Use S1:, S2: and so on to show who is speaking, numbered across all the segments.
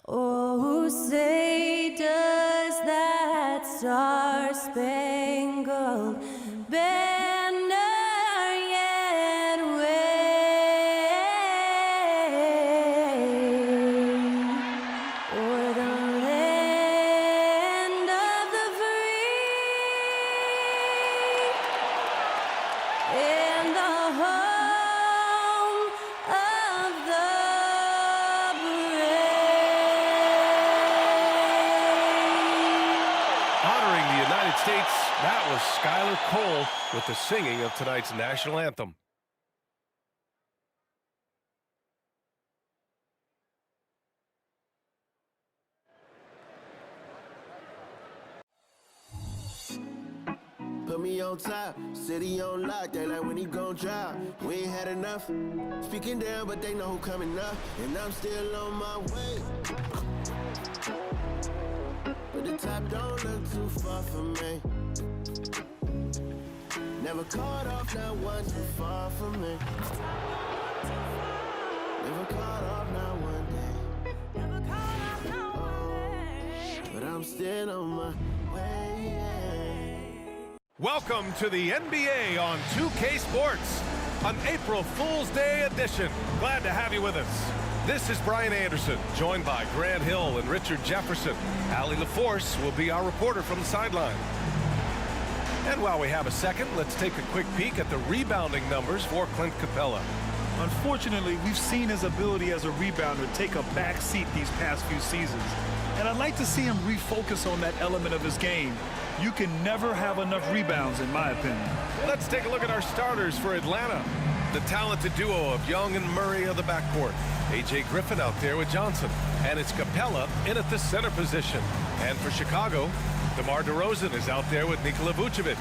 S1: Oh, say does that star-spangled banner yet wave o'er the land of the free and the home of the
S2: Honoring the United States, that was Skylar Cole with the singing of tonight's national anthem.
S3: Put me on top, city on lock, they like when he gon' drop. We ain't had enough, speaking down, but they know who coming up. And I'm still on my way. But the top don't look too far from me. Never caught off, not one too far from me. Never caught off, not one day. But I'm still on my way.
S2: Welcome to the NBA on 2K Sports, an April Fool's Day edition. Glad to have you with us. This is Brian Anderson, joined by Grant Hill and Richard Jefferson. Allie LaForce will be our reporter from the sideline. And while we have a second, let's take a quick peek at the rebounding numbers for Clint Capella.
S4: Unfortunately, we've seen his ability as a rebounder take a back seat these past few seasons. And I'd like to see him refocus on that element of his game. You can never have enough rebounds, in my opinion.
S2: Let's take a look at our starters for Atlanta. The talented duo of Young and Murray of the backcourt. A.J. Griffin out there with Johnson. And it's Capella in at the center position. And for Chicago, DeMar DeRozan is out there with Nikola Vucevic.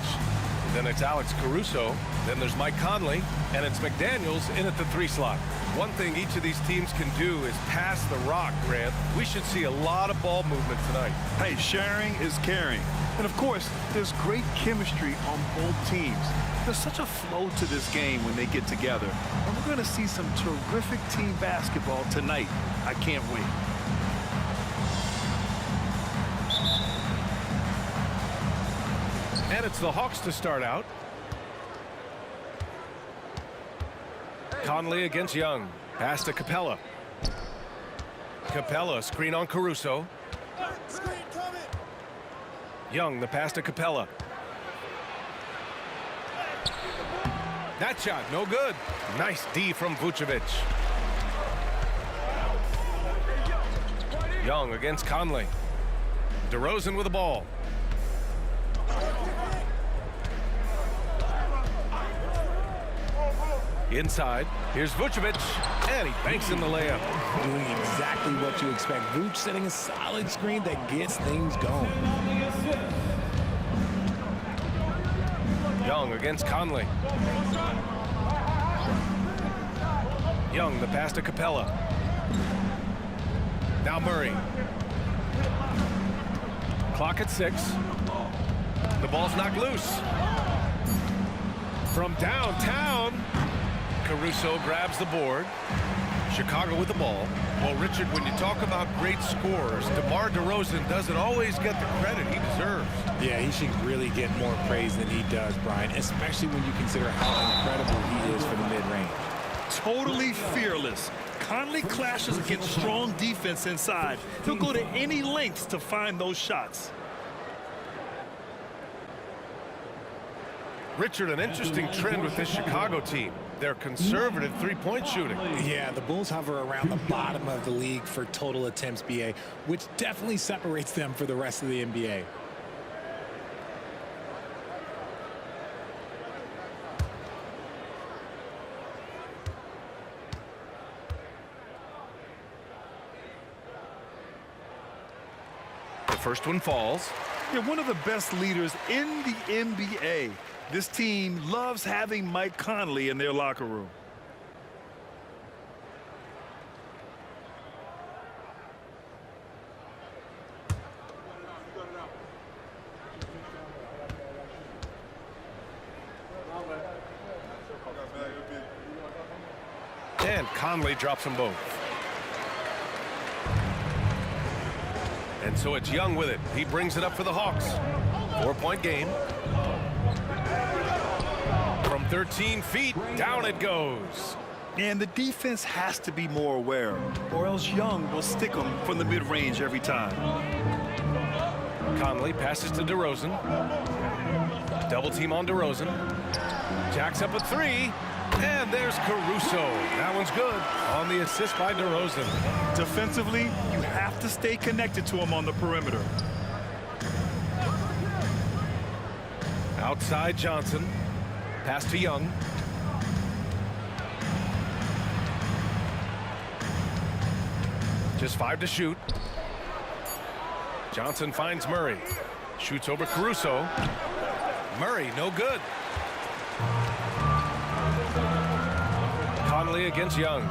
S2: Then it's Alex Caruso. Then there's Mike Conley. And it's McDaniels in at the 3 slot. One thing each of these teams can do is pass the rock, Grant. We should see a lot of ball movement tonight.
S4: Hey, sharing is caring. And of course, there's great chemistry on both teams. There's such a flow to this game when they get together. And we're going to see some terrific team basketball tonight. I can't wait.
S2: And it's the Hawks to start out. Conley against Young. Pass to Capella. Capella, screen on Caruso. Young, the pass to Capella. That shot, no good. Nice D from Vucevic. Young against Conley. DeRozan with the ball. Inside, here's Vucevic, and he banks in the layup.
S5: Doing exactly what you expect. Vuce setting a solid screen that gets things going.
S2: Young against Conley. Young, the pass to Capella. Now Murray. Clock at 6. The ball's knocked loose. From downtown, Caruso grabs the board. Chicago with the ball. Well, Richard, when you talk about great scorers, DeMar DeRozan doesn't always get the credit he deserves.
S5: Yeah, he should really get more praise than he does, Brian, especially when you consider how incredible he is for the mid-range.
S4: Totally fearless. Conley clashes against strong defense inside. He'll go to any lengths to find those shots.
S2: Richard, an interesting trend with this Chicago team. They're conservative three-point shooting.
S5: Yeah, the Bulls hover around the bottom of the league for total attempts, BA, which definitely separates them for the rest of the NBA.
S2: The first one falls.
S4: They're one of the best leaders in the NBA. This team loves having Mike Conley in their locker room.
S2: And Conley drops them both. And so it's Young with it. He brings it up for the Hawks. 4-point game. From 13 feet, down it goes.
S4: And the defense has to be more aware, or else Young will stick them from the mid-range every time.
S2: Conley passes to DeRozan. Double team on DeRozan. Jacks up a three. And there's Caruso. That one's good on the assist by DeRozan.
S4: Defensively, you have to stay connected to him on the perimeter.
S2: Outside Johnson. Pass to Young. Just 5 to shoot. Johnson finds Murray. Shoots over Caruso. Murray, no good. Conley against Young.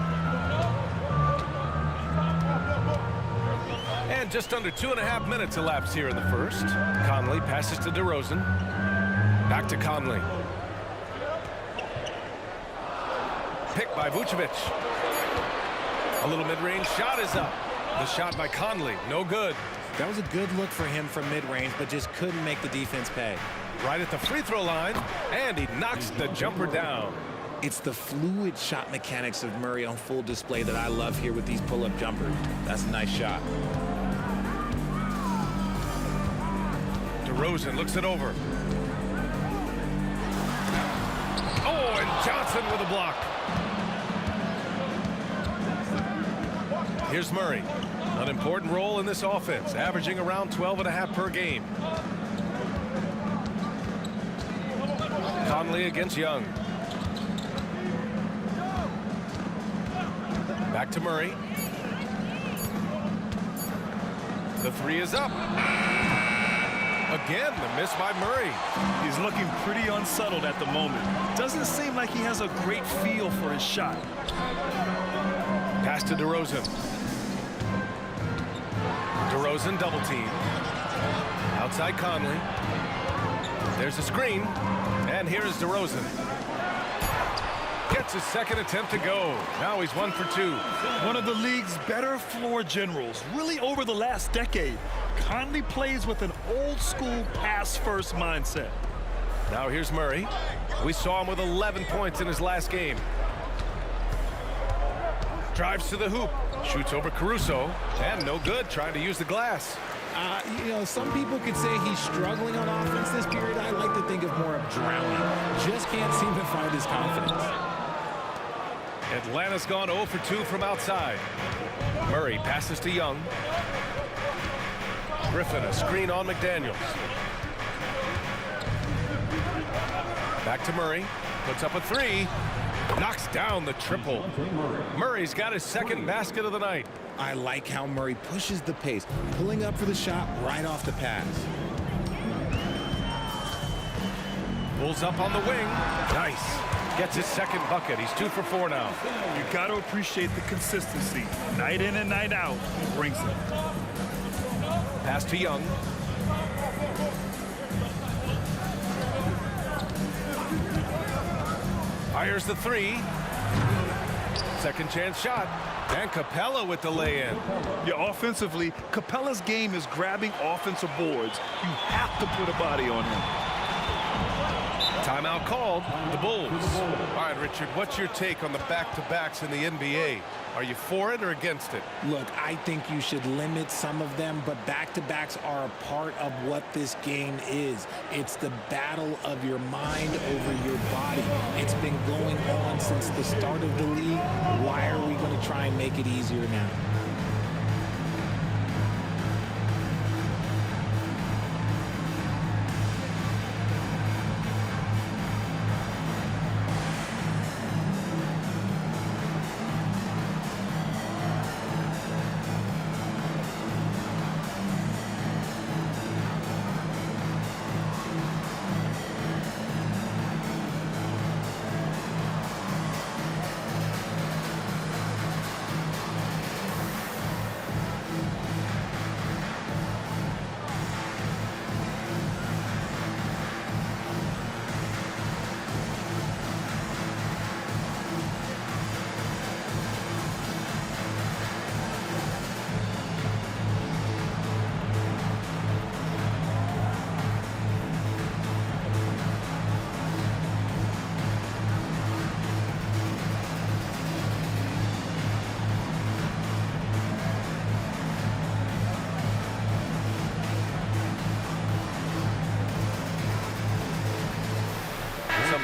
S2: And just under 2.5 minutes elapsed here in the first. Conley passes to DeRozan. Back to Conley. Picked by Vucevic. A little mid-range shot is up. The shot by Conley, no good.
S5: That was a good look for him from mid-range, but just couldn't make the defense pay.
S2: Right at the free throw line, and he knocks the jumper down.
S5: It's the fluid shot mechanics of Murray on full display that I love here with these pull-up jumpers. That's a nice shot.
S2: DeRozan looks it over. Oh, and Johnson with a block. Here's Murray. An important role in this offense, averaging around 12.5 per game. Conley against Young. Back to Murray. The three is up. Again, the miss by Murray.
S4: He's looking pretty unsettled at the moment. Doesn't seem like he has a great feel for his shot.
S2: Pass to DeRozan. DeRozan double team. Outside Conley. There's a screen. And here's DeRozan. Gets his second attempt to go. Now he's 1 for 2.
S4: One of the league's better floor generals, really over the last decade. Conley plays with an old-school pass-first mindset.
S2: Now here's Murray. We saw him with 11 points in his last game. Drives to the hoop. Shoots over Caruso. And no good, trying to use the glass.
S5: You know, some people could say he's struggling on offense this period. I like to think of more of drowning. Just can't seem to find his confidence.
S2: Atlanta's gone 0 for 2 from outside. Murray passes to Young. Griffin, a screen on McDaniels. Back to Murray. Puts up a three. Knocks down the triple. Murray's got his second basket of the night.
S5: I like how Murray pushes the pace, pulling up for the shot right off the pass.
S2: Pulls up on the wing. Nice. Gets his second bucket. He's 2 for 4 now.
S4: You got to appreciate the consistency. Night in and night out, he brings it.
S2: Pass to Young. Fires the three. Second chance shot. And Capella with the lay-in.
S4: Yeah, offensively, Capella's game is grabbing offensive boards. You have to put a body on him.
S2: Timeout called. The Bulls. All right, Richard, what's your take on the back-to-backs in the NBA? Are you for it or against it?
S5: Look, I think you should limit some of them, but back-to-backs are a part of what this game is. It's the battle of your mind over your body. It's been going on since the start of the league. Why are we going to try and make it easier now?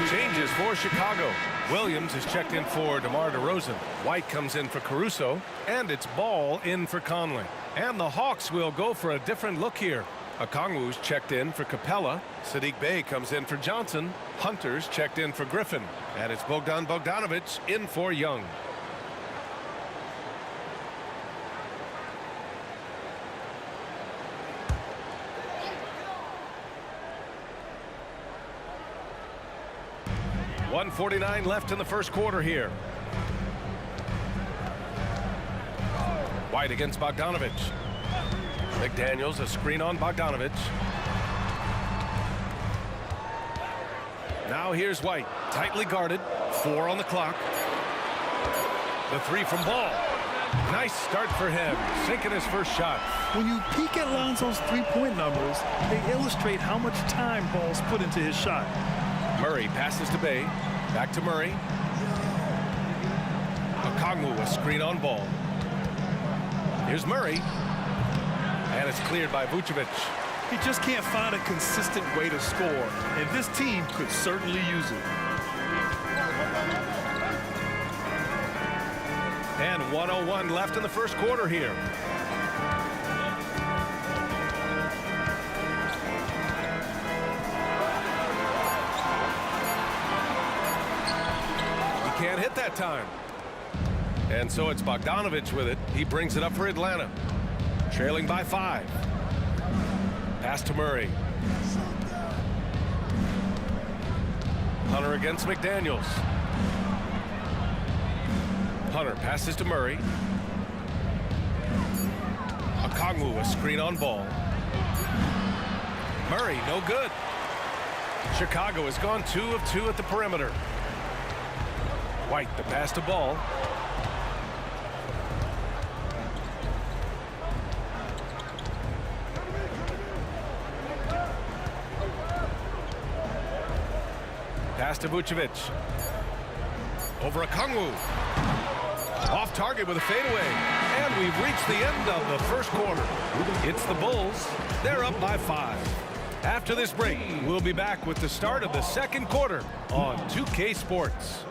S2: Changes for Chicago. Williams is checked in for DeMar DeRozan. White comes in for Caruso. And it's Ball in for Conley. And the Hawks will go for a different look here. Okongwu's checked in for Capella. Sadiq Bey comes in for Johnson. Hunter's checked in for Griffin. And it's Bogdan Bogdanovic in for Young. .149 left in the first quarter here. White against Bogdanovic. McDaniels, a screen on Bogdanovic. Now here's White, tightly guarded, 4 on the clock. The 3 from Ball. Nice start for him, sinking his first shot.
S4: When you peek at Lonzo's three-point numbers, they illustrate how much time Ball's put into his shot.
S2: Murray passes to Bey. Back to Murray. Okongwu, a screen on Ball. Here's Murray. And it's cleared by Vucevic.
S4: He just can't find a consistent way to score, and this team could certainly use it.
S2: And 1:01 left in the first quarter here. Can't hit that time. And so it's Bogdanovic with it. He brings it up for Atlanta. Trailing by 5. Pass to Murray. Hunter against McDaniels. Hunter passes to Murray. Okongwu, a screen on Ball. Murray, no good. Chicago has gone 2 of 2 at the perimeter. White, the pass to Ball. Pass to Vucevic. Over Okongwu. Off target with a fadeaway. And we've reached the end of the first quarter. It's the Bulls. They're up by 5. After this break, we'll be back with the start of the second quarter on 2K Sports.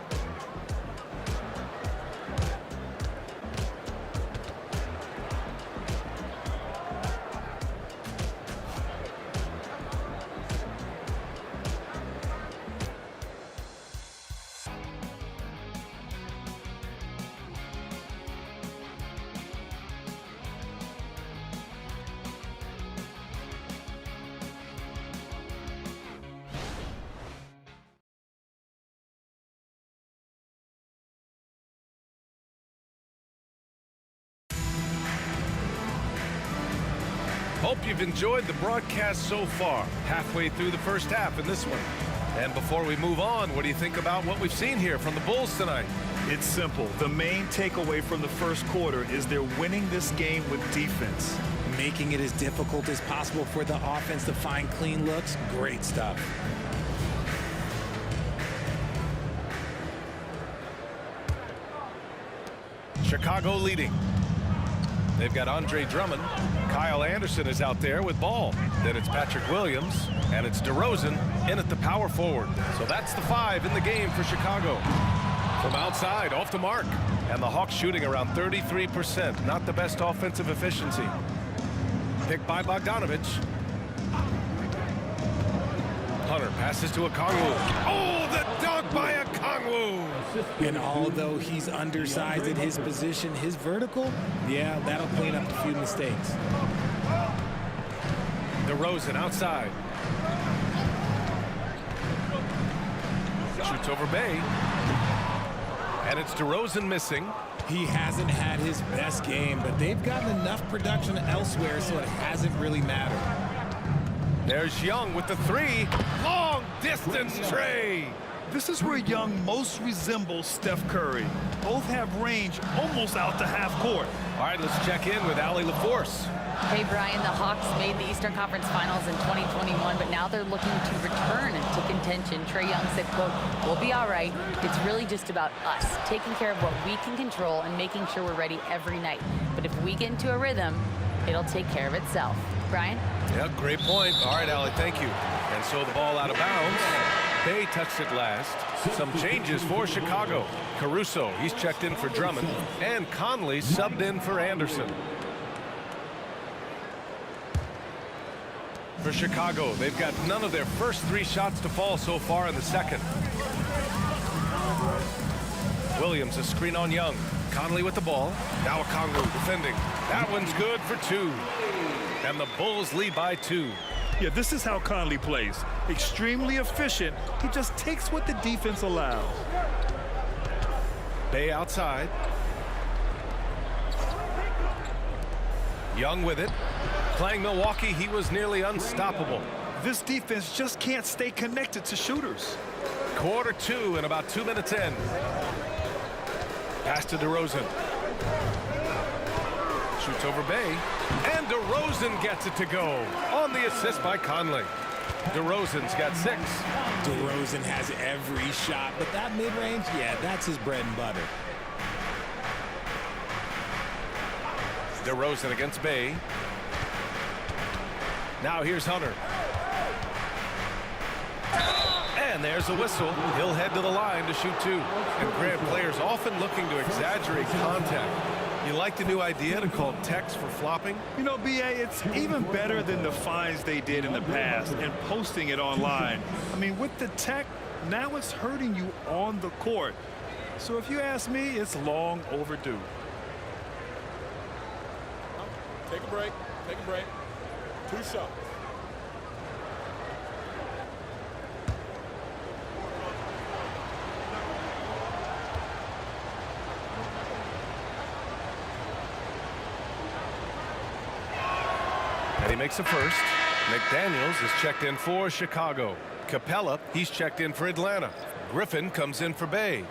S2: Hope you've enjoyed the broadcast so far. Halfway through the first half in this one. And before we move on, what do you think about what we've seen here from the Bulls tonight?
S4: It's simple. The main takeaway from the first quarter is they're winning this game with defense.
S5: Making it as difficult as possible for the offense to find clean looks. Great stuff.
S2: Chicago leading. They've got Andre Drummond. Kyle Anderson is out there with Ball. Then it's Patrick Williams, and it's DeRozan in at the power forward. So that's the 5 in the game for Chicago. From outside, off the mark. And the Hawks shooting around 33%. Not the best offensive efficiency. Picked by Bogdanovic. Hunter passes to Okongwu. Oh, the dunk by Okongwu!
S5: And although he's undersized at his position, his vertical, yeah, that'll clean up a few mistakes.
S2: DeRozan outside. Shoots over Bey. And it's DeRozan missing.
S5: He hasn't had his best game, but they've gotten enough production elsewhere, so it hasn't really mattered.
S2: There's Young with the 3. Long distance tray.
S4: This is where Young most resembles Steph Curry. Both have range almost out to half court.
S2: All right, let's check in with Allie LaForce.
S6: Hey, Brian, the Hawks made the Eastern Conference Finals in 2021, but now they're looking to return to contention. Trae Young said, quote, "We'll be all right. It's really just about us, taking care of what we can control and making sure we're ready every night. But if we get into a rhythm, it'll take care of itself." Brian?
S2: Yeah, great point. All right, Allie, thank you. And so the ball out of bounds. Bay touched it last. Some changes for Chicago. Caruso, he's checked in for Drummond. And Conley subbed in for Anderson. For Chicago, they've got none of their first 3 shots to fall so far in the second. Williams, a screen on Young. Conley with the ball. Now Okongwu defending. That one's good for 2. And the Bulls lead by 2.
S4: Yeah, this is how Conley plays. Extremely efficient. He just takes what the defense allows.
S2: Bay outside. Young with it. Playing Milwaukee, he was nearly unstoppable.
S4: This defense just can't stay connected to shooters.
S2: Quarter 2 and about 2 minutes in. Pass to DeRozan. Shoots over Bay. And DeRozan gets it to go on the assist by Conley. DeRozan's got 6.
S5: DeRozan has every shot, but that mid-range, yeah, that's his bread and butter.
S2: DeRozan against Bay. Now here's Hunter. And there's a whistle. He'll head to the line to shoot 2. And Grant, players often looking to exaggerate contact. You like the new idea to call techs for flopping?
S4: You know, B.A., it's even better than the fines they did in the past and posting it online. I mean, with the tech, now it's hurting you on the court. So if you ask me, it's long overdue.
S7: Take a break. Take a break. 2 shots.
S2: And he makes a first. McDaniels is checked in for Chicago. Capella, he's checked in for Atlanta. Griffin comes in for Bay.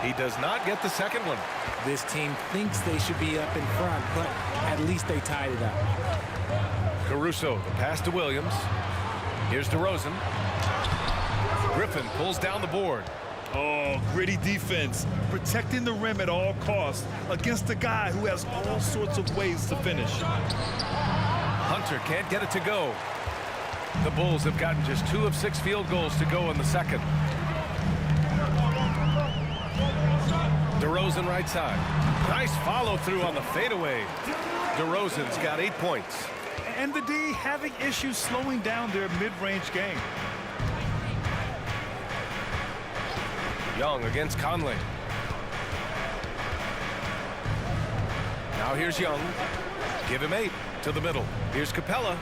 S2: He does not get the second one.
S5: This team thinks they should be up in front, but at least they tied it up.
S2: Caruso, the pass to Williams. Here's DeRozan. Griffin pulls down the board.
S4: Oh, gritty defense. Protecting the rim at all costs against a guy who has all sorts of ways to finish.
S2: Hunter can't get it to go. The Bulls have gotten just 2 of 6 field goals to go in the second. DeRozan right side. Nice follow through on the fadeaway. DeRozan's got 8 points.
S4: And the D having issues slowing down their mid-range game.
S2: Young against Conley. Now here's Young. Give him 8 to the middle. Here's Capella.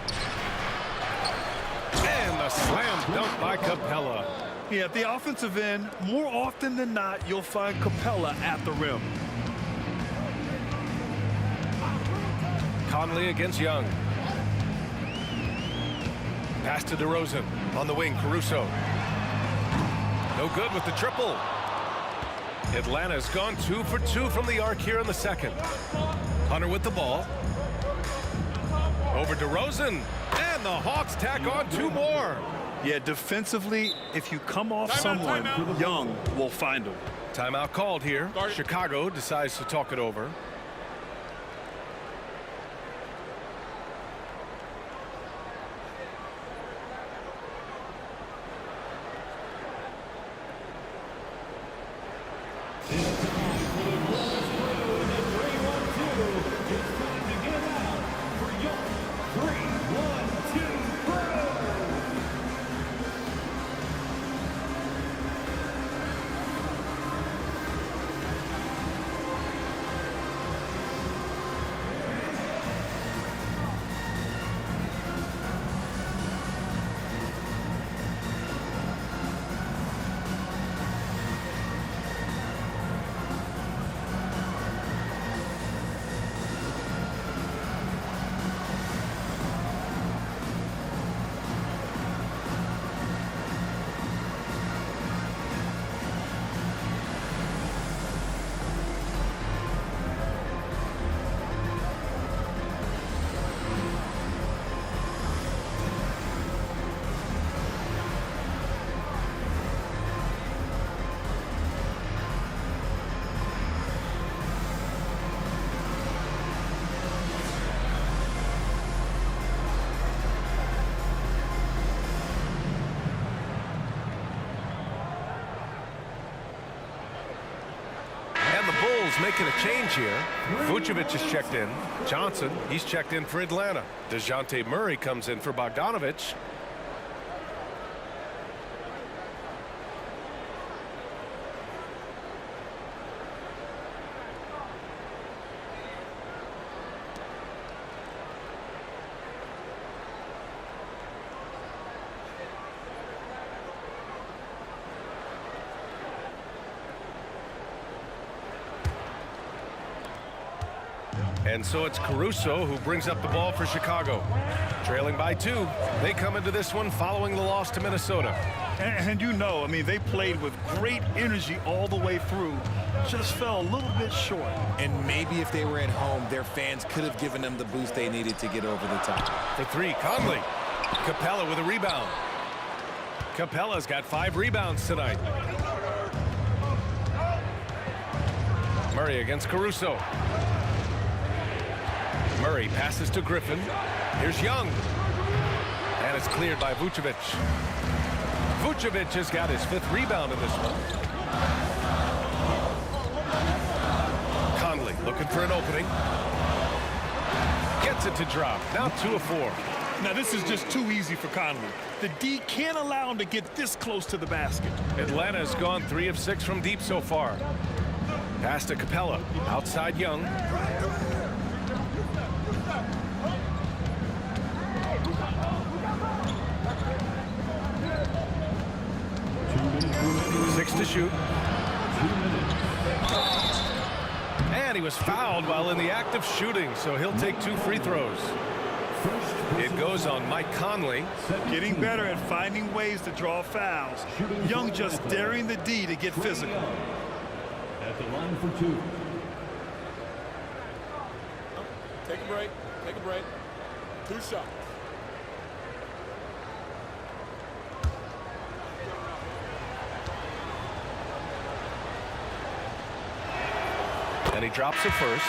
S2: And the slam dunk by Capella.
S4: Yeah, at the offensive end, more often than not, you'll find Capella at the rim.
S2: Conley against Young. Pass to DeRozan. On the wing, Caruso. No good with the triple. Atlanta's gone 2 for 2 from the arc here in the second. Hunter with the ball. Over DeRozan. And the Hawks tack on 2 more.
S4: Yeah, defensively, if you come off someone, Young will find him.
S2: Timeout called here. Chicago decides to talk it over. Hawks making a change here. Vucevic is checked in. Johnson, he's checked in for Atlanta. DeJounte Murray comes in for Bogdanovich. And so it's Caruso who brings up the ball for Chicago. Trailing by 2. They come into this one following the loss to Minnesota.
S4: And you know, I mean, they played with great energy all the way through. Just fell a little bit short.
S5: And maybe if they were at home, their fans could have given them the boost they needed to get over the top.
S2: For 3, Conley. Capella with a rebound. Capella's got 5 rebounds tonight. Murray against Caruso. Murray passes to Griffin. Here's Young. And it's cleared by Vucevic. Vucevic has got his 5th rebound in this one. Conley looking for an opening. Gets it to drop. Now 2 of 4.
S4: Now, this is just too easy for Conley. The D can't allow him to get this close to the basket.
S2: Atlanta's gone 3 of 6 from deep so far. Pass to Capella. Outside Young. Six to shoot. And he was fouled while in the act of shooting, so he'll take 2 free throws. It goes on Mike Conley.
S4: Getting better at finding ways to draw fouls. Young just daring the D to get physical.
S8: At the line for 2.
S7: Take a break. Take a break. 2 shots.
S2: And he drops it first.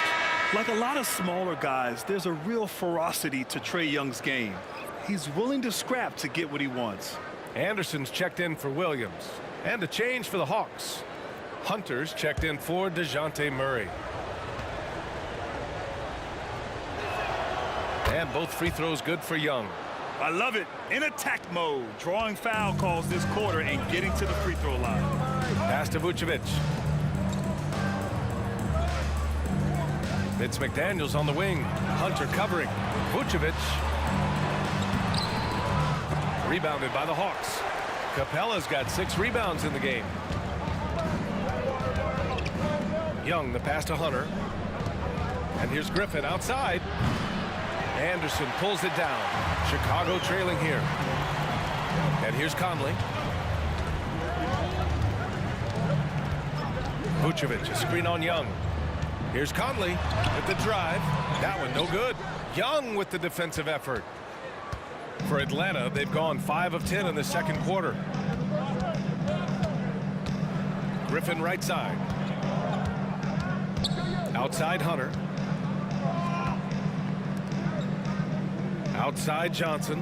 S4: Like a lot of smaller guys, there's a real ferocity to Trae Young's game. He's willing to scrap to get what he wants.
S2: Anderson's checked in for Williams. And a change for the Hawks. Hunter's checked in for DeJounte Murray. And both free throws good for Young.
S4: I love it. In attack mode, drawing foul calls this quarter and getting to the free throw line.
S2: Pass to Vucevic. It's McDaniels on the wing. Hunter covering. Vucevic. Rebounded by the Hawks. Capella's got 6 rebounds in the game. Young, the pass to Hunter. And here's Griffin outside. Anderson pulls it down. Chicago trailing here. And here's Conley. Vucevic, a screen on Young. Here's Conley with the drive. That one no good. Young with the defensive effort. For Atlanta, they've gone 5 of 10 in the second quarter. Griffin right side. Outside Hunter. Outside Johnson.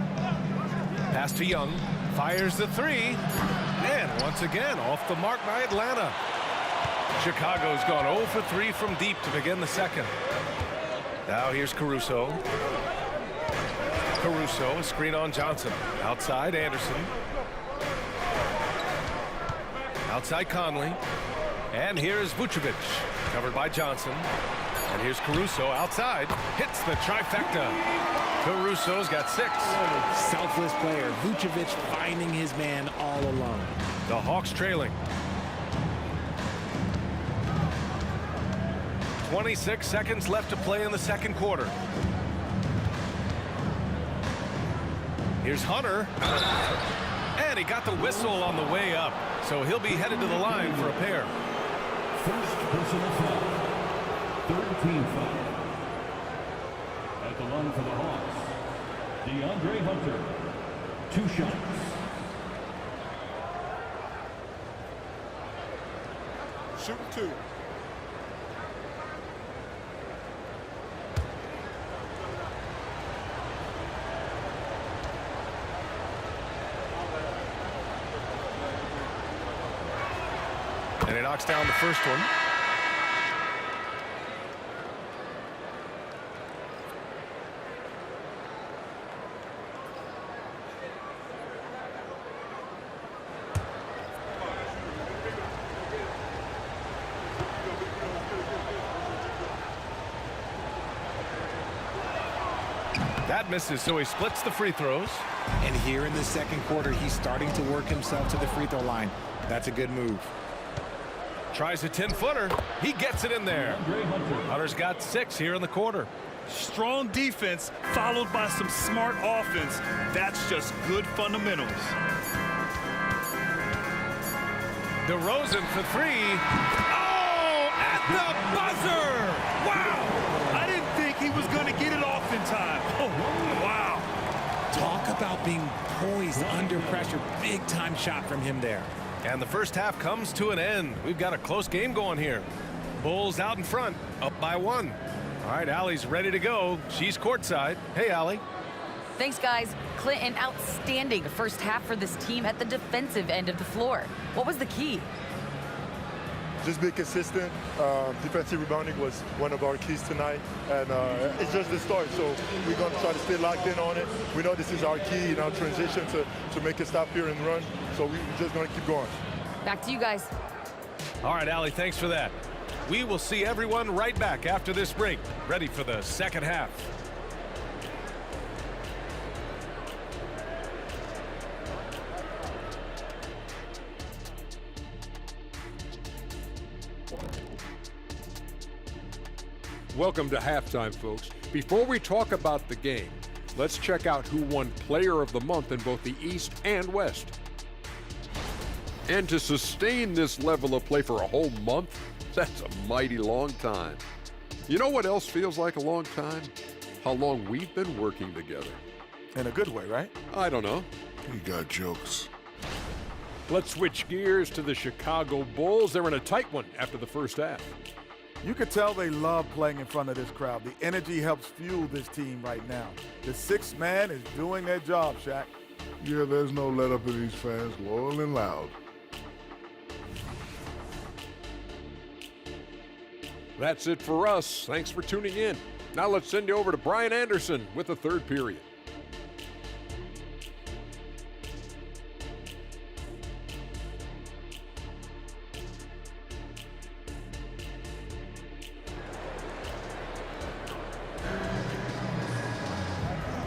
S2: Pass to Young. Fires the 3. And once again, off the mark by Atlanta. Chicago's gone 0 for 3 from deep to begin the second. Now here's Caruso. Caruso, a screen on Johnson. Outside Anderson. Outside Conley. And here's Vucevic. Covered by Johnson. And here's Caruso outside. Hits the trifecta. Caruso's got 6.
S5: Selfless player. Vucevic finding his man all alone.
S2: The Hawks trailing. 26 seconds left to play in the second quarter. Here's Hunter. And he got the whistle on the way up. So he'll be headed to the line for a pair.
S8: First personal foul. Third team foul. At the line for the Hawks, DeAndre Hunter. 2 shots.
S7: Shoot 2.
S2: And he knocks down the first one. That misses, so he splits the free throws.
S5: And here in the second quarter, he's starting to work himself to the free throw line. That's a good move.
S2: Tries a 10-footer. He gets it in there. Hunter's got 6 here in the quarter.
S4: Strong defense followed by some smart offense. That's just good fundamentals.
S2: DeRozan for 3. Oh, at the buzzer! Wow!
S4: I didn't think he was going to get it off in time. Oh, wow.
S5: Talk about being poised under pressure. Big time shot from him there.
S2: And the first half comes to an end. We've got a close game going here. Bulls out in front, up by 1. All right, Allie's ready to go. She's courtside. Hey, Allie.
S6: Thanks, guys. Clint, an outstanding first half for this team at the defensive end of the floor. What was the key?
S9: Just be consistent. Defensive rebounding was one of our keys tonight, and it's just the start. So we're going to try to stay locked in on it. We know this is our key in our transition to make a stop here and run. So we're just going to keep going.
S6: Back to you guys.
S2: All right, Allie, thanks for that. We will see everyone right back after this break, ready for the second half.
S10: Welcome to halftime, folks. Before we talk about the game, let's check out who won Player of the Month in both the East and West. And to sustain this level of play for a whole month, that's a mighty long time. You know what else feels like a long time? How long we've been working together.
S9: In a good way, right?
S10: I don't know.
S9: You got jokes.
S10: Let's switch gears to the Chicago Bulls. They're in a tight one after the first half.
S11: You could tell they love playing in front of this crowd. The energy helps fuel this team right now. The sixth man is doing their job, Shaq.
S9: Yeah, there's no let up in these fans, loyal and loud.
S10: That's it for us. Thanks for tuning in. Now let's send you over to Brian Anderson with the third period.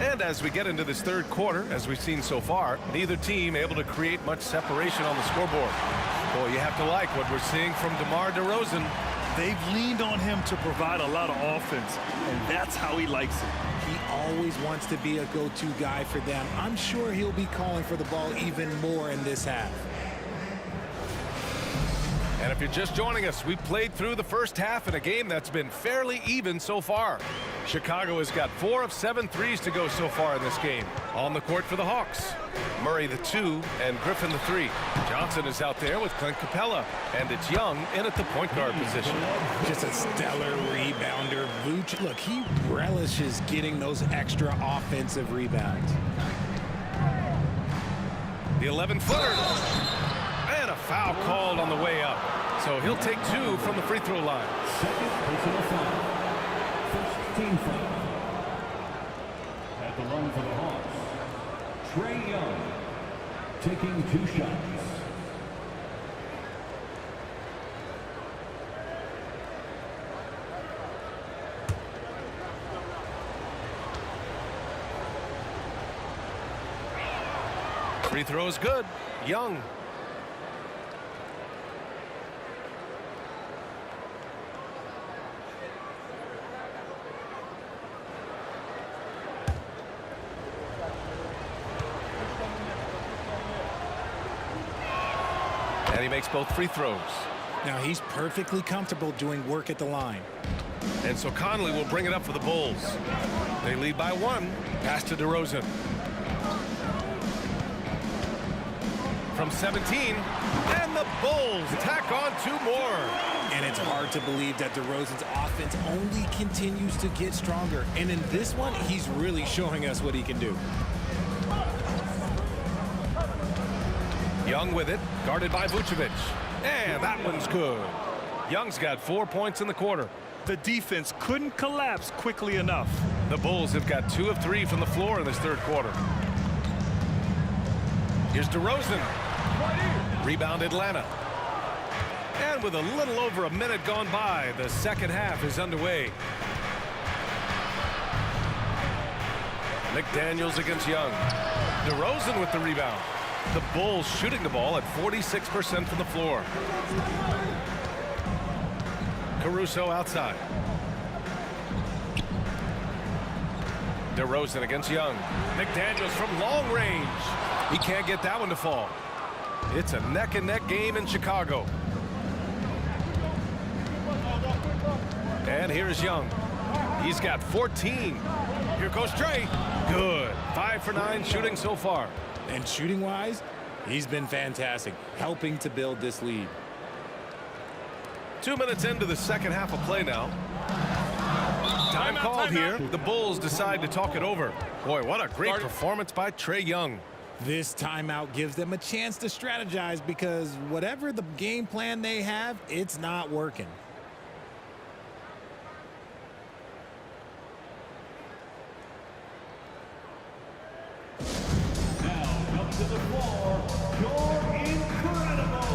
S2: And as we get into this third quarter, as we've seen so far, neither team able to create much separation on the scoreboard. Boy, you have to like what we're seeing from DeMar DeRozan.
S4: They've leaned on him to provide a lot of offense, and that's how he likes it.
S5: He always wants to be a go-to guy for them. I'm sure he'll be calling for the ball even more in this half.
S2: And if you're just joining us, we've played through the first half in a game that's been fairly even so far. Chicago has got 4 of 7 threes to go so far in this game. On the court for the Hawks, Murray the 2 and Griffin the 3. Johnson is out there with Clint Capella, and it's Young in at the point guard position.
S5: Just a stellar rebounder. Vooch, look, he relishes getting those extra offensive rebounds.
S2: The 11-footer. And a foul called on the way up. So he'll take 2 from the free throw line.
S8: Second personal foul. First team foul. At the line for the Hawks, Trae Young taking 2 shots.
S2: Free throw is good. Young. And he makes both free throws.
S5: Now he's perfectly comfortable doing work at the line.
S2: And so Conley will bring it up for the Bulls. They lead by 1. Pass to DeRozan. From 17. And the Bulls tack on 2 more.
S5: And it's hard to believe that DeRozan's offense only continues to get stronger. And in this one, he's really showing us what he can do.
S2: Young with it, guarded by Vucevic. And that one's good. Young's got 4 points in the quarter.
S4: The defense couldn't collapse quickly enough.
S2: The Bulls have got 2 of 3 from the floor in this third quarter. Here's DeRozan. Rebound Atlanta. And with a little over a minute gone by, the second half is underway. McDaniels against Young. DeRozan with the rebound. The Bulls shooting the ball at 46% from the floor. Caruso outside. DeRozan against Young. McDaniels from long range. He can't get that one to fall. It's a neck-and-neck game in Chicago. And here's Young. He's got 14. Here goes Trey. Good. 5 for 9 shooting so far.
S5: And shooting-wise, he's been fantastic, helping to build this lead.
S2: 2 minutes into the second half of play now. Time called here. The Bulls decide to talk it over. Boy, what a great performance by Trey Young.
S5: This timeout gives them a chance to strategize because whatever the game plan they have, it's not working.
S8: Now up to the floor, you're incredible.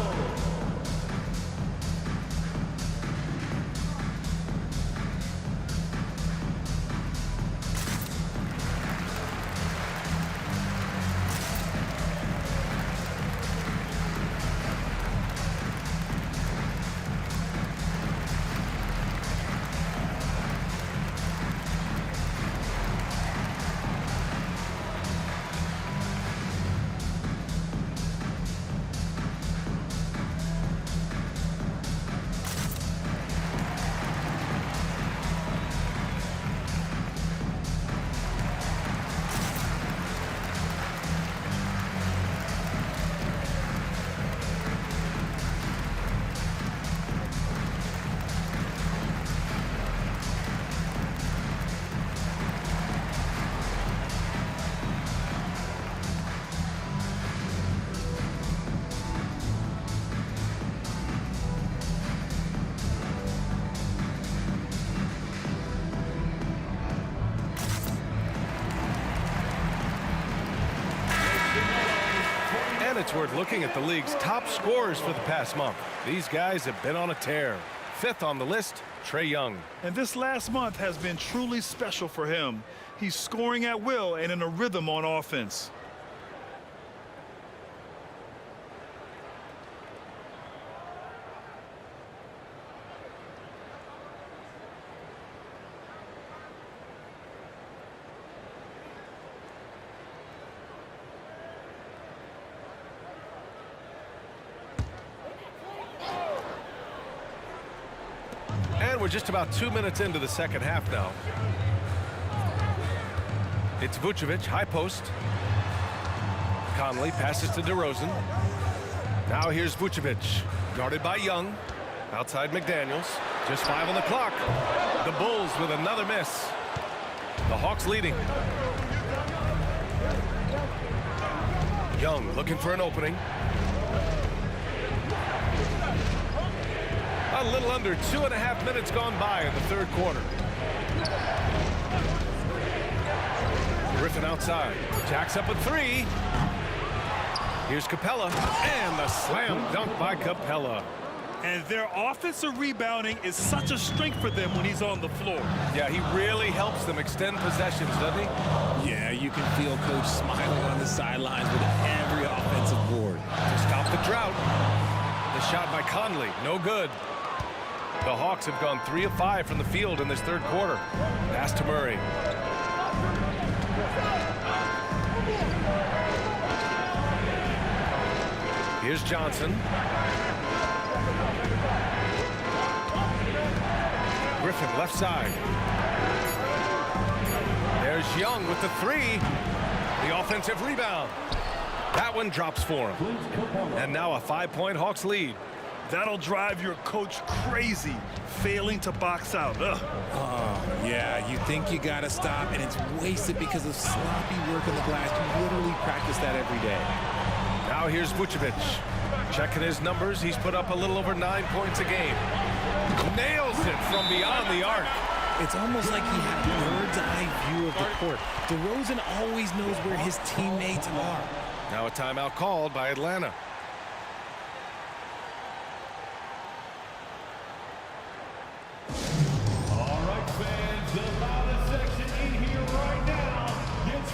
S2: It's worth looking at the league's top scorers for the past month. These guys have been on a tear. 5th on the list, Trey Young.
S4: And this last month has been truly special for him. He's scoring at will and in a rhythm on offense.
S2: And we're just about 2 minutes into the second half now. It's Vucevic, high post. Conley passes to DeRozan. Now here's Vucevic, guarded by Young. Outside McDaniels. Just 5 on the clock. The Bulls with another miss. The Hawks leading. Young looking for an opening. A little under 2.5 minutes gone by in the third quarter. Griffin outside. Jacks up a 3. Here's Capella. And the slam dunk by Capella.
S4: And their offensive rebounding is such a strength for them when he's on the floor.
S2: Yeah, he really helps them extend possessions, doesn't he?
S5: Yeah, you can feel Coach smiling on the sidelines with every offensive board.
S2: To stop the drought. The shot by Conley, no good. The Hawks have gone 3 of 5 from the field in this third quarter. Pass to Murray. Here's Johnson. Griffin left side. There's Young with the 3. The offensive rebound. That one drops for him. And now a 5-point Hawks lead.
S4: That'll drive your coach crazy, failing to box out.
S5: Yeah, you think you gotta stop, and it's wasted because of sloppy work on the glass. You literally practice that every day.
S2: Now here's Vucevic. Checking his numbers, he's put up a little over 9 points a game. Nails it from beyond the arc.
S5: It's almost like he had a bird's-eye view of the court. DeRozan always knows where his teammates are.
S2: Now a timeout called by Atlanta.
S8: All right, fans, the loudest section in here right now gets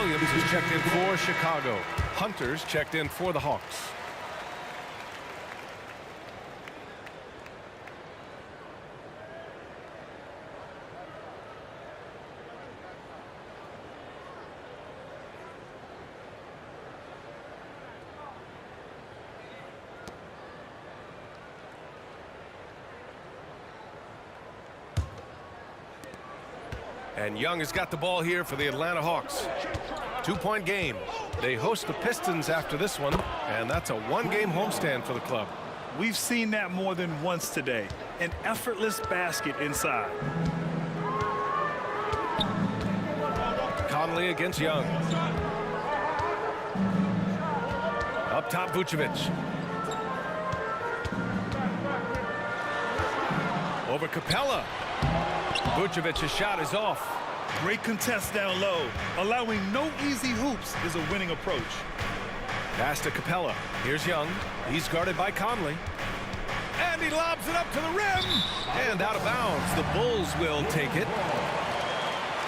S2: Williams is checked in for Chicago. Hunter's checked in for the Hawks. And Young has got the ball here for the Atlanta Hawks. 2-point game. They host the Pistons after this one, and that's a one-game homestand for the club.
S4: We've seen that more than once today. An effortless basket inside.
S2: Conley against Young. Up top, Vucevic. Over Capella. Vucevic's shot is off.
S4: Great contest down low. Allowing no easy hoops is a winning approach.
S2: Pass to Capella. Here's Young. He's guarded by Conley. And he lobs it up to the rim. And out of bounds. The Bulls will take it.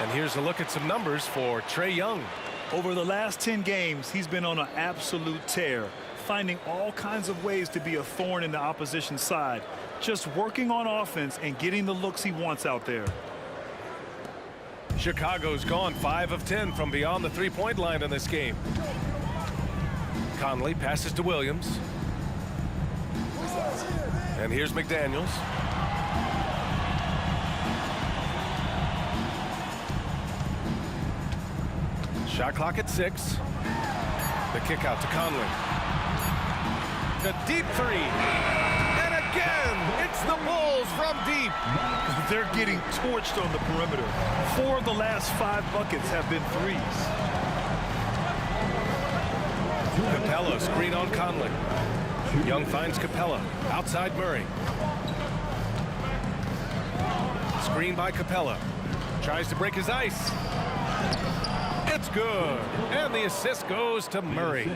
S2: And here's a look at some numbers for Trae Young.
S4: Over the last 10 games, he's been on an absolute tear, finding all kinds of ways to be a thorn in the opposition's side, just working on offense and getting the looks he wants out there.
S2: Chicago's gone 5 of 10 from beyond the three-point line in this game. Conley passes to Williams. And here's McDaniels. Shot clock at 6. The kick out to Conley. The deep three. And again, it's the Bulls from deep.
S4: They're getting torched on the perimeter. 4 of the last 5 buckets have been threes.
S2: Capella screen on Conley. Young finds Capella. Outside Murray. Screen by Capella. Tries to break his ice. It's good. And the assist goes to Murray.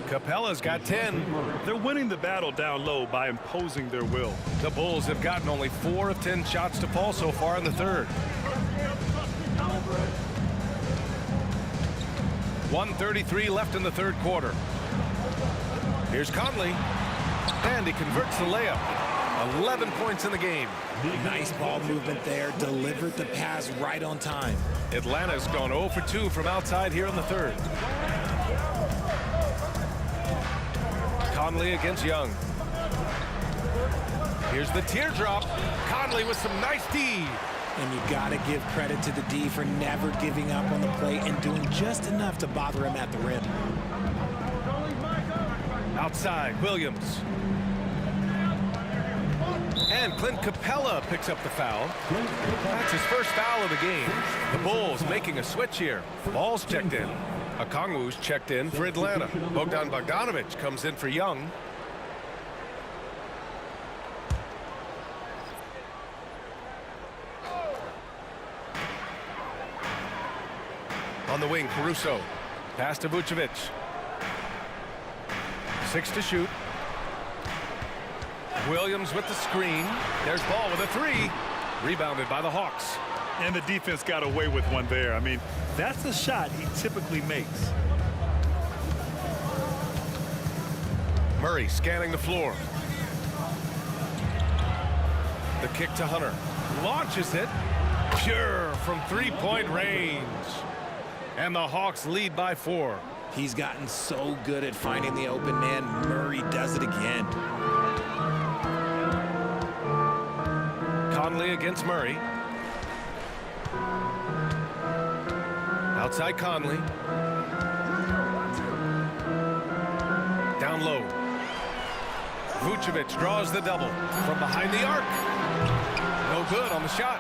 S2: Capella's got 10.
S4: They're winning the battle down low by imposing their will.
S2: The Bulls have gotten only 4 of 10 shots to fall so far in the third. 1:33 left in the third quarter. Here's Conley. And he converts the layup. 11 points in the game.
S5: Nice ball movement there. Delivered the pass right on time.
S2: Atlanta's gone 0 for 2 from outside here in the third. Conley against Young. Here's the teardrop. Conley with some nice D.
S5: And you got to give credit to the D for never giving up on the play and doing just enough to bother him at the rim.
S2: Outside, Williams. And Clint Capella picks up the foul. That's his first foul of the game. The Bulls making a switch here. Ball's checked in. Okongwu's checked in for Atlanta. Bogdan Bogdanovic comes in for Young. On the wing, Caruso. Pass to Vucevic. 6 to shoot. Williams with the screen. There's Ball with a 3. Rebounded by the Hawks.
S4: And the defense got away with one there. I mean, that's a shot he typically makes.
S2: Murray scanning the floor. The kick to Hunter. Launches it. Pure from three-point range. And the Hawks lead by 4.
S5: He's gotten so good at finding the open man. Murray does it again.
S2: Conley against Murray. Outside Conley. Down low. Vucevic draws the double from behind the arc. No good on the shot.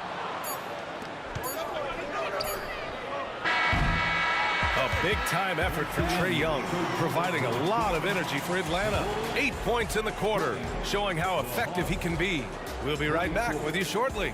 S2: A big-time effort for Trae Young, providing a lot of energy for Atlanta. 8 points in the quarter, showing how effective he can be. We'll be right back with you shortly.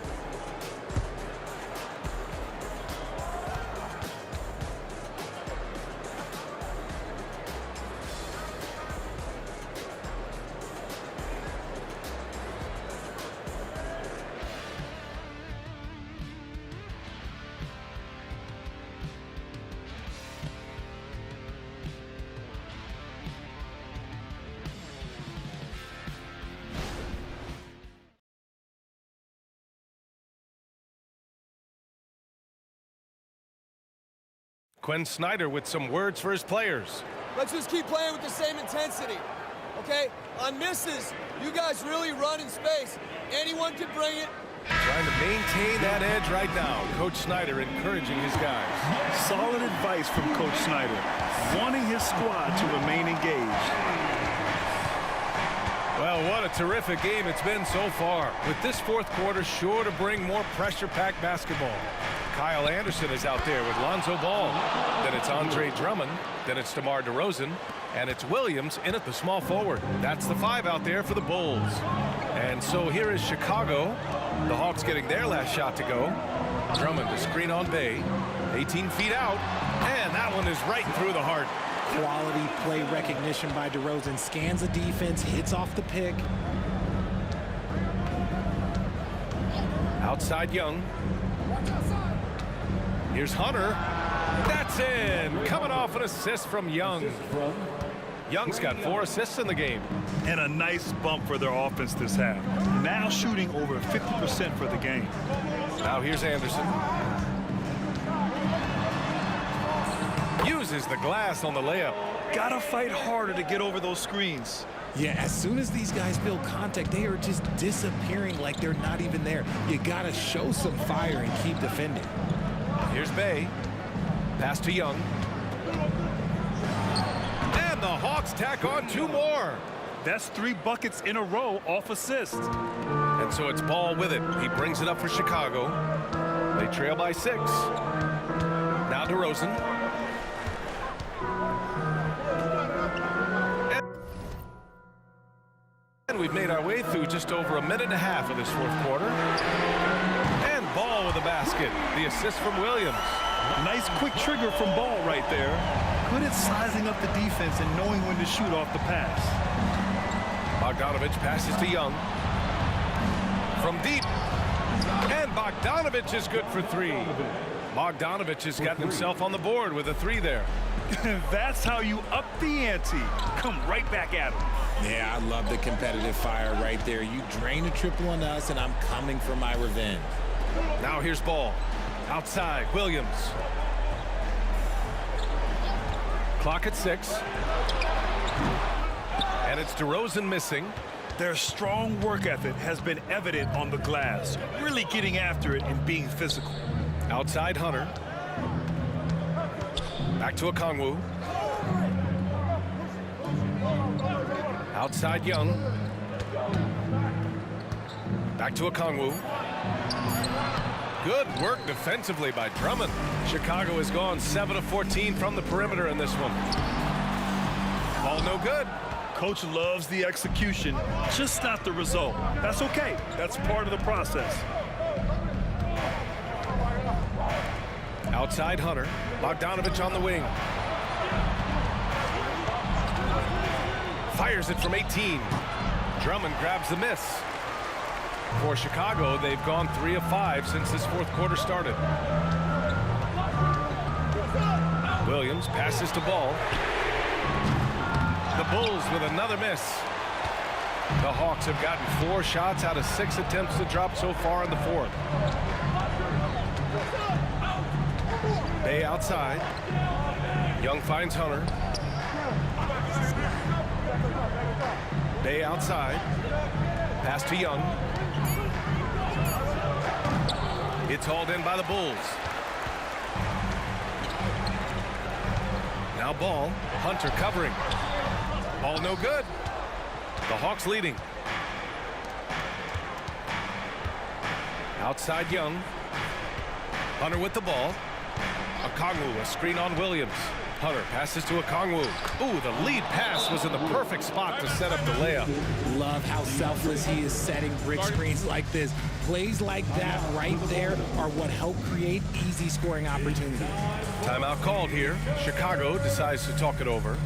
S2: Quinn Snyder with some words for his players.
S12: Let's just keep playing with the same intensity, okay? On misses, you guys really run in space. Anyone can bring it.
S2: Trying to maintain that edge right now. Coach Snyder encouraging his guys.
S4: Solid advice from Coach Snyder, wanting his squad to remain engaged.
S2: Well, what a terrific game it's been so far. With this fourth quarter sure to bring more pressure-packed basketball. Kyle Anderson is out there with Lonzo Ball. Then it's Andre Drummond. Then it's DeMar DeRozan. And it's Williams in at the small forward. That's the 5 out there for the Bulls. And so here is Chicago. The Hawks getting their last shot to go. Drummond, the screen on Bay. 18 feet out. And that one is right through the heart.
S5: Quality play recognition by DeRozan. Scans the defense, hits off the pick.
S2: Outside Young. Here's Hunter. That's in. Coming off an assist from Young. Young's got 4 assists in the game.
S4: And a nice bump for their offense this half. Now shooting over 50% for the game.
S2: Now here's Anderson. Uses the glass on the layup.
S4: Gotta fight harder to get over those screens.
S5: Yeah, as soon as these guys build contact, they are just disappearing like they're not even there. You gotta show some fire and keep defending.
S2: Here's Bay. Pass to Young. And the Hawks tack on 2 more.
S4: That's 3 buckets in a row off assist.
S2: And so it's Ball with it. He brings it up for Chicago. They trail by 6. Now DeRozan. And we've made our way through just over a minute and a half of this fourth quarter. And Ball with a basket. The assist from Williams.
S4: Nice quick trigger from Ball right there. Good at sizing up the defense and knowing when to shoot off the pass.
S2: Bogdanovich passes to Young. From deep. And Bogdanovich is good for 3. Bogdanovich has gotten himself on the board with a 3 there.
S4: That's how you up the ante. Come right back at him.
S5: Yeah, I love the competitive fire right there. You drain a triple on us, and I'm coming for my revenge.
S2: Now here's Ball. Outside, Williams. Clock at 6. And it's DeRozan missing.
S4: Their strong work ethic has been evident on the glass, really getting after it and being physical.
S2: Outside Hunter. Back to Okongwu. Outside Young. Back to Okongwu. Good work defensively by Drummond. Chicago has gone 7 of 14 from the perimeter in this one. Ball no good.
S4: Coach loves the execution, just not the result. That's okay. That's part of the process.
S2: Outside Hunter. Bogdanovich on the wing. Fires it from 18. Drummond grabs the miss. For Chicago, they've gone 3 of 5 since this fourth quarter started. Williams passes to Ball. The Bulls with another miss. The Hawks have gotten 4 shots out of 6 attempts to drop so far in the fourth. Bay outside. Young finds Hunter. Bay outside. Pass to Young. It's hauled in by the Bulls. Now Ball. Hunter covering. Ball no good. The Hawks leading. Outside Young. Hunter with the ball. Okongwu, a screen on Williams. Hunter passes to Okongwu. Ooh, the lead pass was in the perfect spot to set up the layup.
S5: Love how selfless he is setting brick screens like this. Plays like that right there are what help create easy scoring opportunities.
S2: Timeout called here. Chicago decides to talk it over.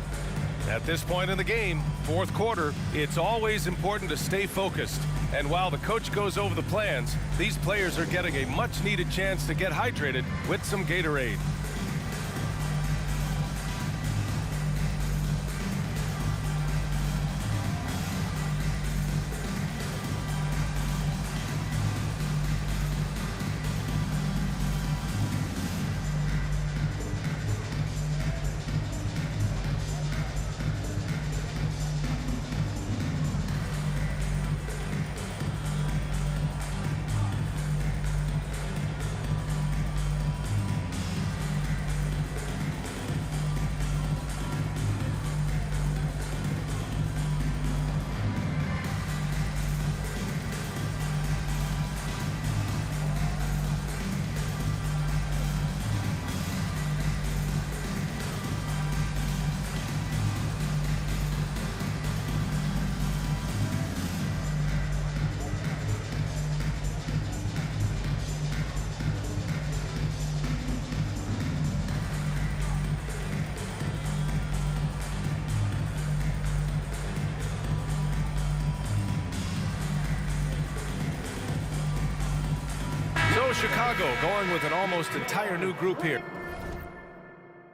S2: At this point in the game, fourth quarter, it's always important to stay focused. And while the coach goes over the plans, these players are getting a much-needed chance to get hydrated with some Gatorade. So Chicago going with an almost entire new group here.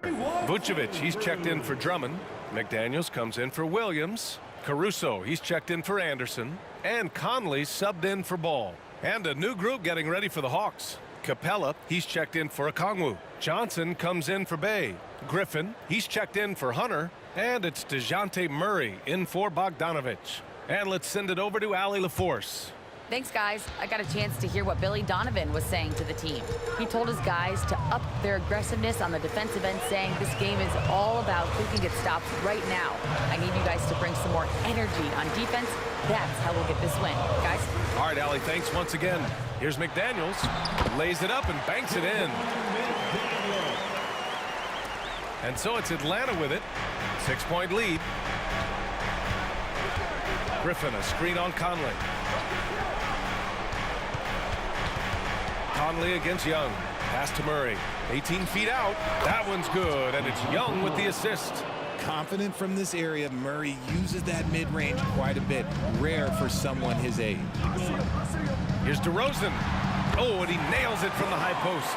S2: Vucevic, he's checked in for Drummond. McDaniels comes in for Williams. Caruso, he's checked in for Anderson. And Conley subbed in for Ball. And a new group getting ready for the Hawks. Capella, he's checked in for Okongwu. Johnson comes in for Bay. Griffin, he's checked in for Hunter. And it's DeJounte Murray in for Bogdanovich. And let's send it over to Allie LaForce.
S6: Thanks, guys. I got a chance to hear what Billy Donovan was saying to the team. He told his guys to up their aggressiveness on the defensive end, saying this game is all about who can get stops right now. I need you guys to bring some more energy on defense. That's how we'll get this win. Guys?
S2: All right, Allie, thanks once again. Here's McDaniels. Lays it up and banks it in. And so it's Atlanta with it. 6-point lead. Griffin, a screen on Conley. Conley against Young. Pass to Murray. 18 feet out. That one's good, and it's Young with the assist.
S5: Confident from this area, Murray uses that mid-range quite a bit. Rare for someone his age.
S2: Here's DeRozan. Oh, and he nails it from the high post.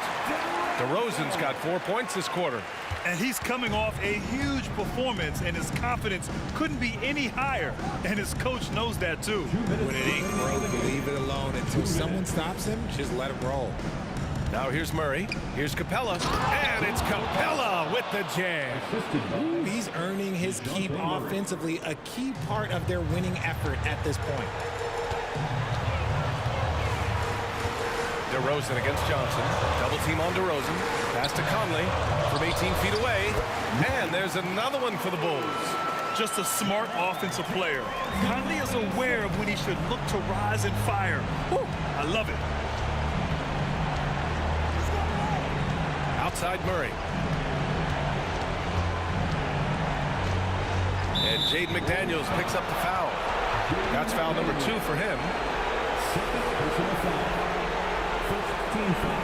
S2: DeRozan's got 4 points this quarter.
S4: And he's coming off a huge performance, and his confidence couldn't be any higher. And his coach knows that, too.
S5: When it ain't broke, leave it alone. Until someone stops him, just let it roll.
S2: Now here's Murray. Here's Capella. And it's Capella with the jam.
S5: He's earning his keep offensively, a key part of their winning effort at this point.
S2: DeRozan against Johnson. Double team on DeRozan. Pass to Conley from 18 feet away. And there's another one for the Bulls.
S4: Just a smart offensive player. Conley is aware of when he should look to rise and fire. Woo, I love it.
S2: Outside Murray. And Jaden McDaniels picks up the foul. That's foul number 2 for him.
S8: Personal foul. First team foul.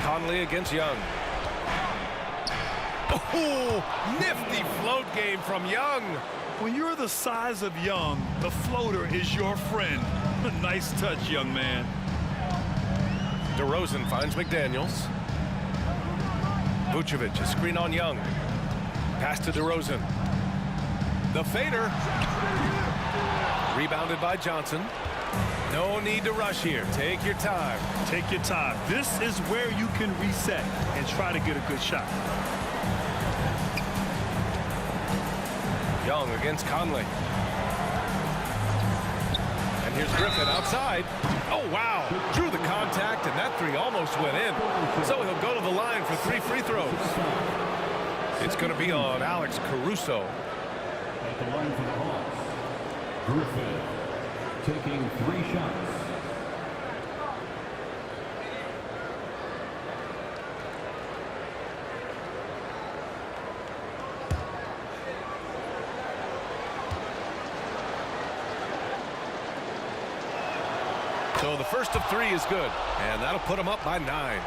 S2: Conley against Young. Oh, nifty float game from Young.
S4: When you're the size of Young, the floater is your friend. Nice touch, young man.
S2: DeRozan finds McDaniels. Vucevic, a screen on Young. Pass to DeRozan. The fader. Rebounded by Johnson. No need to rush here. Take your time.
S4: Take your time. This is where you can reset and try to get a good shot.
S2: Young against Conley. And here's Griffin outside. Oh, wow. Drew the contact, and that three almost went in. So he'll go to the line for 3 free throws. It's going to be on Alex Caruso.
S8: At the line for the Hawks, Griffin taking 3 shots.
S2: So the first of 3 is good, and that'll put them up by 9.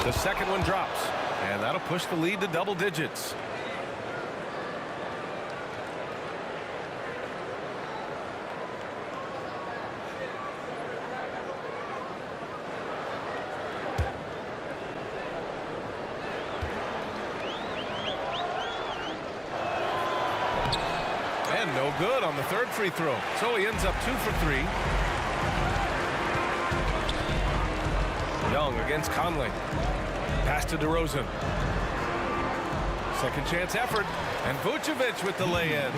S2: The second one drops, and that'll push the lead to double digits. And no good on the third free throw. So he ends up 2 for 3. Young against Conley. Pass to DeRozan. Second chance effort. And Vucevic with the lay-in.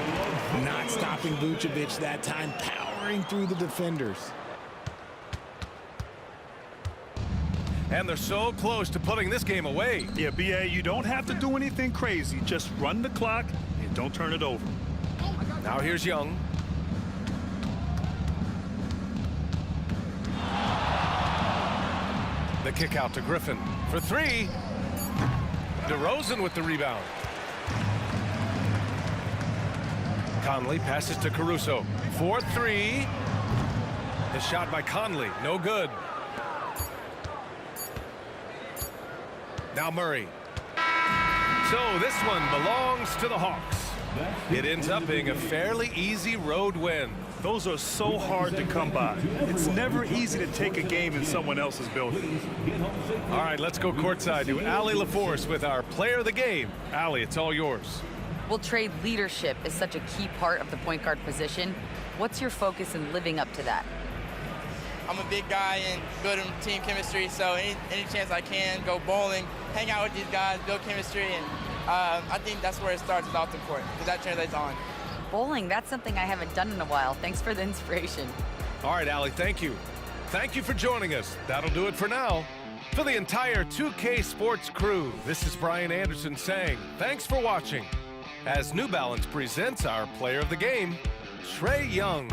S5: Not stopping Vucevic that time, powering through the defenders.
S2: And they're so close to putting this game away.
S4: Yeah, B.A., you don't have to do anything crazy. Just run the clock and don't turn it over.
S2: Now here's Young. The kick out to Griffin for 3. DeRozan with the rebound. Conley passes to Caruso. 4-3. The shot by Conley, no good. Now Murray. So this one belongs to the Hawks. It ends up being a fairly easy road win.
S4: Those are so hard to come by. It's never easy to take a game in someone else's building.
S2: All right, let's go courtside to Allie LaForce with our player of the game. Allie, it's all yours.
S6: Well, Trey, leadership is such a key part of the point guard position. What's your focus in living up to that?
S13: I'm a big guy and building team chemistry, so any chance I can, go bowling, hang out with these guys, build chemistry, and I think that's where it starts is off the court, because that translates on.
S6: Bowling, that's something I haven't done in a while. Thanks for the inspiration.
S2: All right, Allie, thank you. Thank you for joining us. That'll do it for now. For the entire 2K Sports crew, this is Brian Anderson saying thanks for watching as New Balance presents our player of the game, Trae Young.